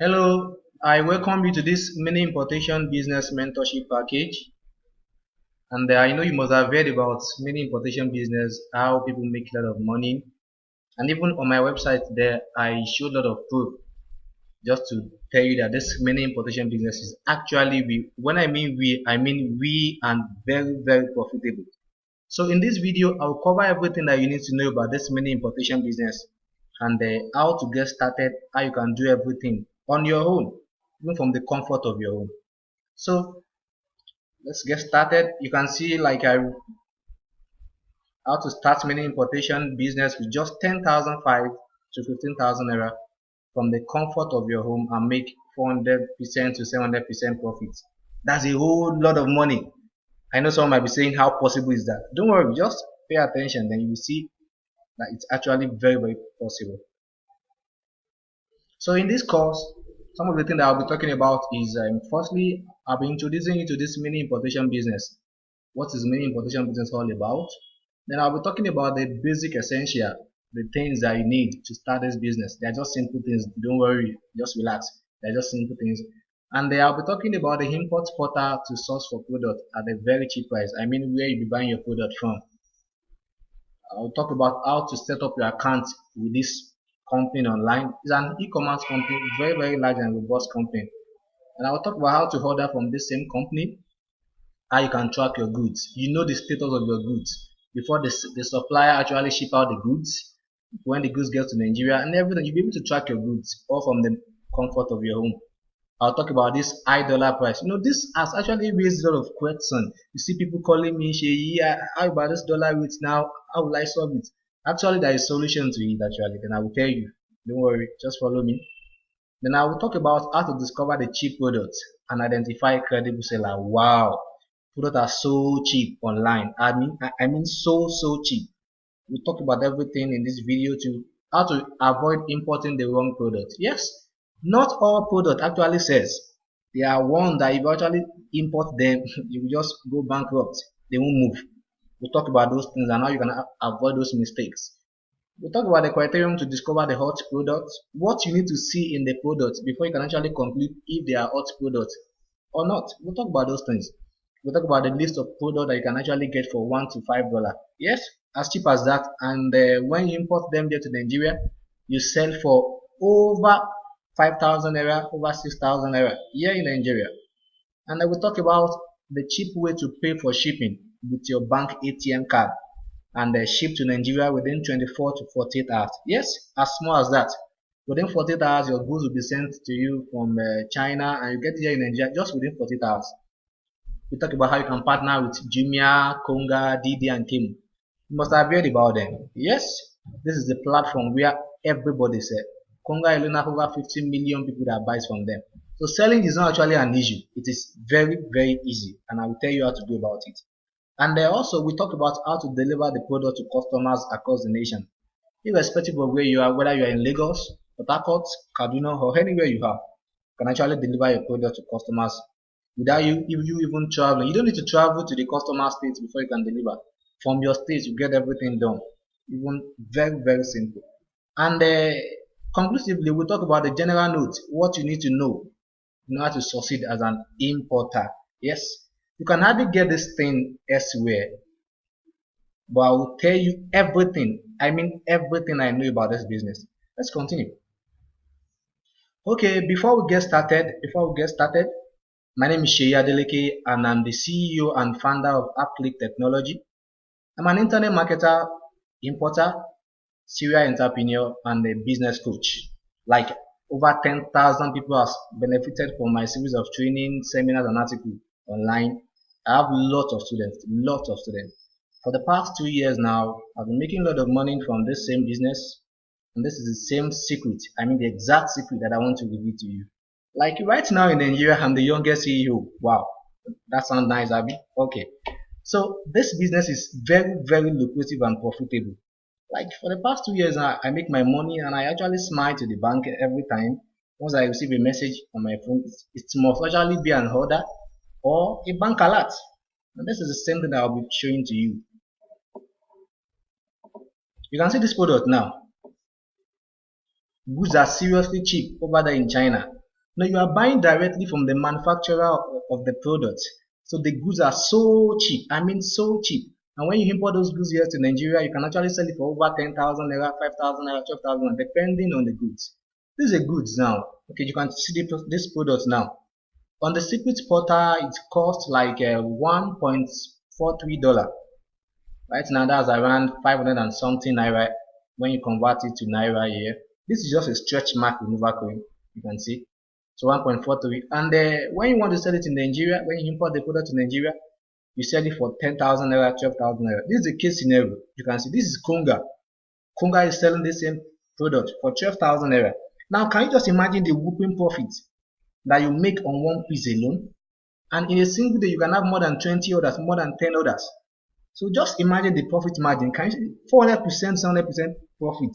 Hello, I welcome you to this mini importation business mentorship package. And I know you must have heard about mini importation business, how people make a lot of money. And even on my website there, I show a lot of proof just to tell you that this mini importation business is actually when I mean we and very, very profitable. So in this video, I'll cover everything that you need to know about this mini importation business and how to get started, how you can do everything on your own, even from the comfort of your home. So let's get started. You can see how to start mini importation business with just 10,005 to 15,000 naira from the comfort of your home and make 400% to 700% profits. That's a whole lot of money. I know someone might be saying, how possible is that? Don't worry, just pay attention, then you will see that it's actually very, very possible. So in this course, some of the things that I'll be talking about is firstly, I'll be introducing you to this mini importation business. What is mini importation business all about? Then I'll be talking about the basic essential, the things that you need to start this business. They're just simple things. Don't worry, just relax. They're just simple things. And then I'll be talking about the import portal to source for product at a very cheap price. I mean, where you be buying your product from. I'll talk about how to set up your account with this company online. It's an e-commerce company, very, very large and robust company. And I'll talk about how to order from this same company, how you can track your goods. You know the status of your goods before the supplier actually ship out the goods, when the goods get to Nigeria and everything. You'll be able to track your goods all from the comfort of your home. I'll talk about this high dollar price. This has actually raised a lot of questions. You see people calling me, yeah, how about this dollar rate now? How will I solve it? Actually, there is a solution to it actually. Then I will tell you. Don't worry, just follow me. Then I will talk about how to discover the cheap products and identify credible seller. Wow, products are so cheap online. I mean so cheap. We'll talk about everything in this video too. How to avoid importing the wrong product. Yes, not all product actually says. There are ones that if you actually import them, you will just go bankrupt. They won't move. We'll talk about those things and how you can avoid those mistakes. We'll talk about the criterion to discover the hot products, what you need to see in the products before you can actually conclude if they are hot products or not. We'll talk about those things. We'll talk about the list of products that you can actually get for $1 to $5. Yes, as cheap as that. And when you import them there to Nigeria, you sell for over 5,000 naira, over 6,000 naira here in Nigeria. And I will talk about the cheap way to pay for shipping with your bank ATM card and ship to Nigeria within 24 to 48 hours. Yes, as small as that. Within 48 hours, your goods will be sent to you from China and you get it here in Nigeria just within 48 hours. We talk about how you can partner with Jumia, Konga, Didi, and Kim. You must have heard about them. Yes, this is the platform where everybody said Konga alone have over 50 million people that buys from them. So selling is not actually an issue. It is very, very easy, and I will tell you how to do about it. And also, we talk about how to deliver the product to customers across the nation. Irrespective of where you are, whether you are in Lagos, Port Harcourt, Kaduna, or anywhere you are, you can actually deliver your product to customers without you even traveling. You don't need to travel to the customer state before you can deliver. From your state, you get everything done. Even very, very simple. And conclusively, we'll talk about the general notes, what you need to know in order to succeed as an importer. Yes, you can hardly get this thing elsewhere, but I will tell you everything. I mean everything I know about this business. Let's continue. Okay, before we get started, my name is Sheyi Adeleke and I'm the CEO and founder of Upclick Technology. I'm an internet marketer, importer, serial entrepreneur, and a business coach. Like over 10,000 people have benefited from my series of training, seminars, and articles online. I have lots of students. For the past 2 years now, I've been making a lot of money from this same business. And this is the same secret, I mean the exact secret that I want to reveal to you. Like right now in Nigeria, I'm the youngest CEO. Wow, that sounds nice, Abby. Okay. So this business is very, very lucrative and profitable. Like for the past 2 years, I make my money and I actually smile to the bank every time. Once I receive a message on my phone, it must actually be an order or a bank alert. And this is the same thing that I'll be showing to you. You can see this product now. Goods are seriously cheap over there in China. Now you are buying directly from the manufacturer of the product. So the goods are so cheap. I mean so cheap. And when you import those goods here to Nigeria, you can actually sell it for over 10,000 naira, 5,000 naira, 12,000, depending on the goods. These are goods now. Okay, you can see this product now. On the secret portal, it costs like $1.43. Right now, that's around 500 and something naira when you convert it to naira here. This is just a stretch mark remover coin, you can see. So 1.43. And when you want to sell it in Nigeria, when you import the product to Nigeria, you sell it for 10,000 naira, 12,000 naira. This is the case scenario. You can see this is Konga. Konga is selling the same product for 12,000 naira. Now, can you just imagine the whooping profit that you make on one piece alone? And in a single day, you can have more than 20 orders, more than 10 orders. So just imagine the profit margin. Can you see 400%, 700% profit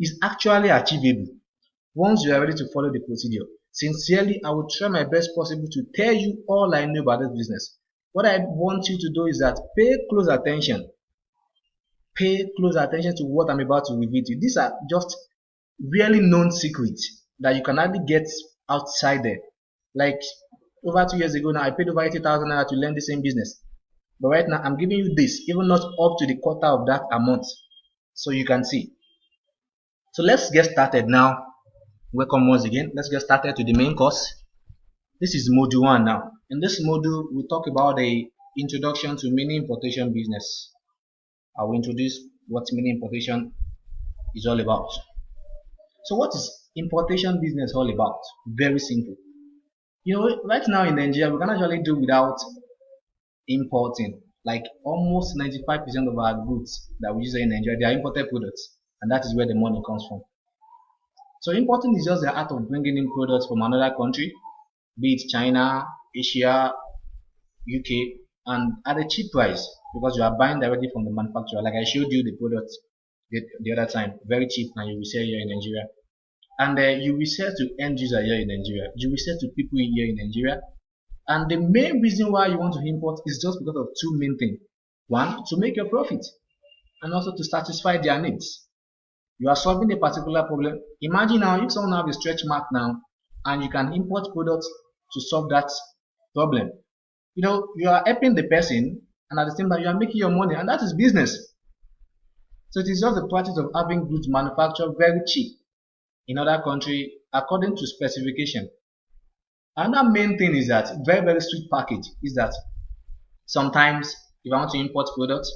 is actually achievable once you are ready to follow the procedure. Sincerely, I will try my best possible to tell you all I know about this business. What I want you to do is that pay close attention. Pay close attention to what I'm about to reveal to you. These are just really known secrets that you can hardly get outside there. Like over 2 years ago now, I paid over 80,000 naira to learn the same business. But right now, I'm giving you this, even not up to the quarter of that amount. So you can see. So let's get started now. Welcome once again. Let's get started to the main course. This is module 1 now. In this module, we talk about the introduction to mini importation business. I will introduce what mini importation is all about. So what is importation business all about? Very simple. You know, right now in Nigeria, we can actually do without importing. Like almost 95% of our goods that we use in Nigeria, they are imported products, and that is where the money comes from. So importing is just the art of bringing in products from another country, be it China, Asia, UK, and at a cheap price because you are buying directly from the manufacturer. Like I showed you the product the other time, very cheap, and you will sell here in Nigeria. And you will sell to end user here in Nigeria. You will sell to people here in Nigeria. And the main reason why you want to import is just because of two main things. One, to make your profit, and also to satisfy their needs. You are solving a particular problem. Imagine now if someone has a stretch mark now, and you can import products to solve that problem. You know, you are helping the person, and at the same time you are making your money, and that is business. So it is just the practice of having goods manufactured very cheap in other country according to specification. Another main thing is that very strict package is that sometimes if I want to import products,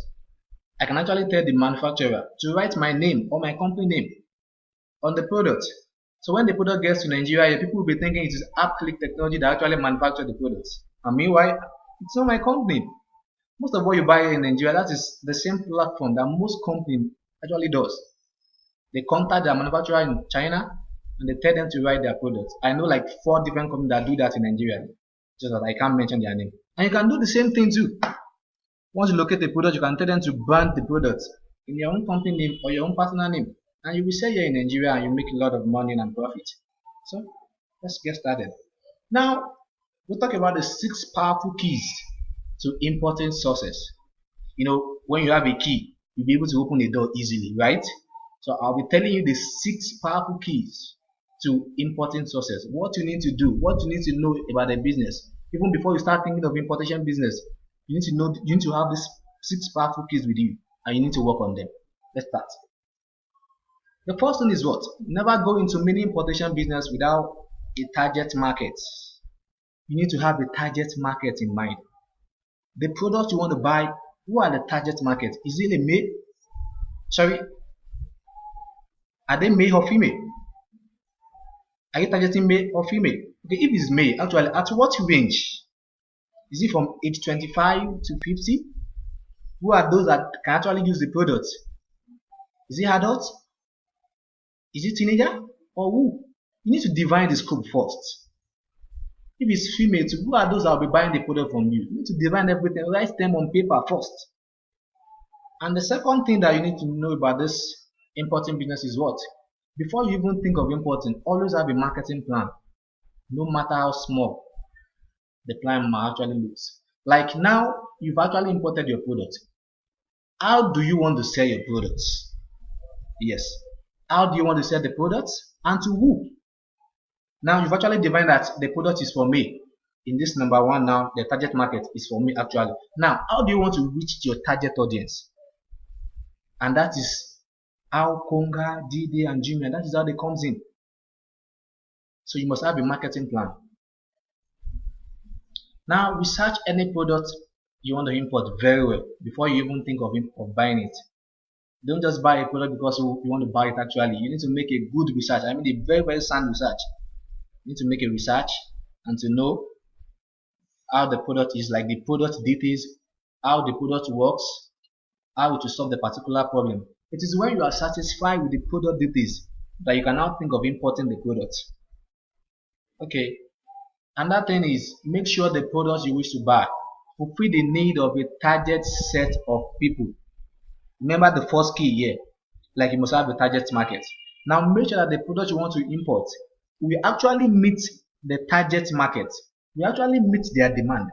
I can actually tell the manufacturer to write my name or my company name on the product. So when the product gets to Nigeria, people will be thinking it is AppClick technology that actually manufacture the products. And meanwhile, it's not my company. Most of what you buy in Nigeria, that is the same platform that most companies actually does. They contact their manufacturer in China and they tell them to write their products. I know like 4 different companies that do that in Nigeria, just that I can't mention their name. And you can do the same thing too. Once you locate the product, you can tell them to brand the product in your own company name or your own personal name, and you will sell here in Nigeria and you make a lot of money and profit. So let's get started. Now we'll talk about the 6 powerful keys to importing sources. You know, when you have a key, you'll be able to open a door easily, right? So I'll be telling you the 6 powerful keys to importing sources. What you need to do, what you need to know about the business. Even before you start thinking of importation business, you need to know, you need to have these 6 powerful keys with you, and you need to work on them. Let's start. The first thing is what? Never go into mini importation business without a target market. You need to have a target market in mind. The products you want to buy, who are the target market? Is it a male? Sorry, are they male or female? Are you targeting male or female? Okay, if it's male, actually, at what range? Is it from age 25 to 50? Who are those that can actually use the product? Is it adult? Is it teenager? Or who? You need to define the scope first. If it's female, who are those that will be buying the product from you? You need to define everything, write them on paper first. And the second thing that you need to know about this importing business is what? Before you even think of importing, always have a marketing plan, no matter how small the plan might actually looks. Like now, you've actually imported your product. How do you want to sell your products? Yes. How do you want to sell the products? And to who? Now you've actually defined that the product is for me. In this number one now, the target market is for me actually. Now, how do you want to reach your target audience? And that is how Konga, D-Day, and Jumia, that is how they comes in. So you must have a marketing plan. Now research any product you want to import very well before you even think of buying it. Don't just buy a product because you want to buy it actually. You need to make a good research. I mean a very, very sound research. You need to make a research and to know how the product is, like the product details, how the product works, how to solve the particular problem. It is when you are satisfied with the product details that you can now think of importing the product. Okay. Another thing is make sure the products you wish to buy fulfill the need of a target set of people. Remember the first key here, like you must have a target market. Now make sure that the product you want to import will actually meet the target market, will actually meet their demand,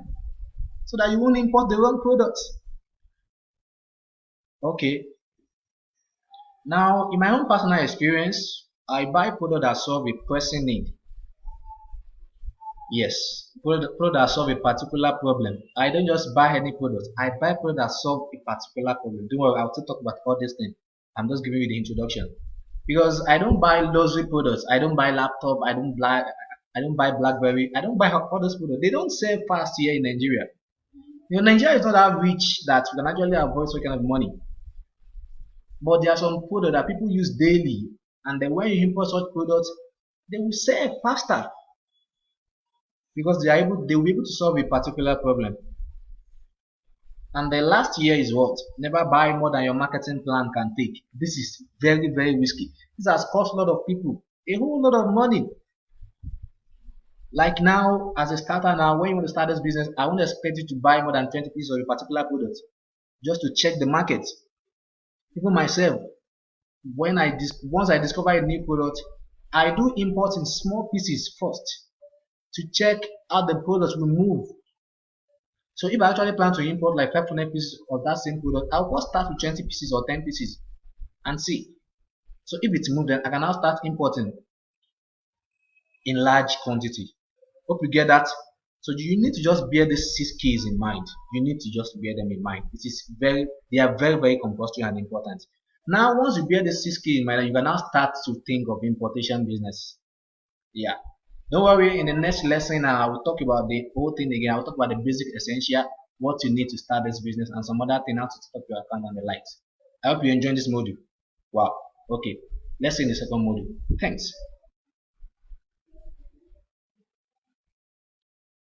so that you won't import the wrong products. Okay. Now in my own personal experience, I buy products that solve a pressing need. Yes, product that solve a particular problem. I don't just buy any product. I buy product that solve a particular problem. Don't worry, I'll still talk about all these things. I'm just giving you the introduction. Because I don't buy luxury products. I don't buy laptop. I don't buy BlackBerry. I don't buy all those products. They don't sell fast here in Nigeria. You know, Nigeria is not that rich that you can actually avoid such kind of money. But there are some products that people use daily, and then when you import such products, they will sell faster because they will be able to solve a particular problem. And the last year is what? Never buy more than your marketing plan can take. This is very, very risky. This has cost a lot of people a whole lot of money. Like now, as a starter now, when you want to start this business, I won't expect you to buy more than 20 pieces of a particular product just to check the market. Even myself, once I discover a new product, I do import in small pieces first to check how the product will move. So if I actually plan to import like 500 pieces of that same product, I'll first start with 20 pieces or 10 pieces and see. So if it's moved, then I can now start importing in large quantity. Hope you get that. So you need to just bear these 6 keys in mind. You need to just bear them in mind. They are very, very compulsory and important. Now, once you bear the 6 keys in mind, you can now start to think of importation business. Yeah. Don't worry, in the next lesson, I will talk about the whole thing again. I will talk about the basic essential, what you need to start this business, and some other thing, how to set up your account and the likes. I hope you enjoyed this module. Wow. Okay. Let's see in the second module. Thanks.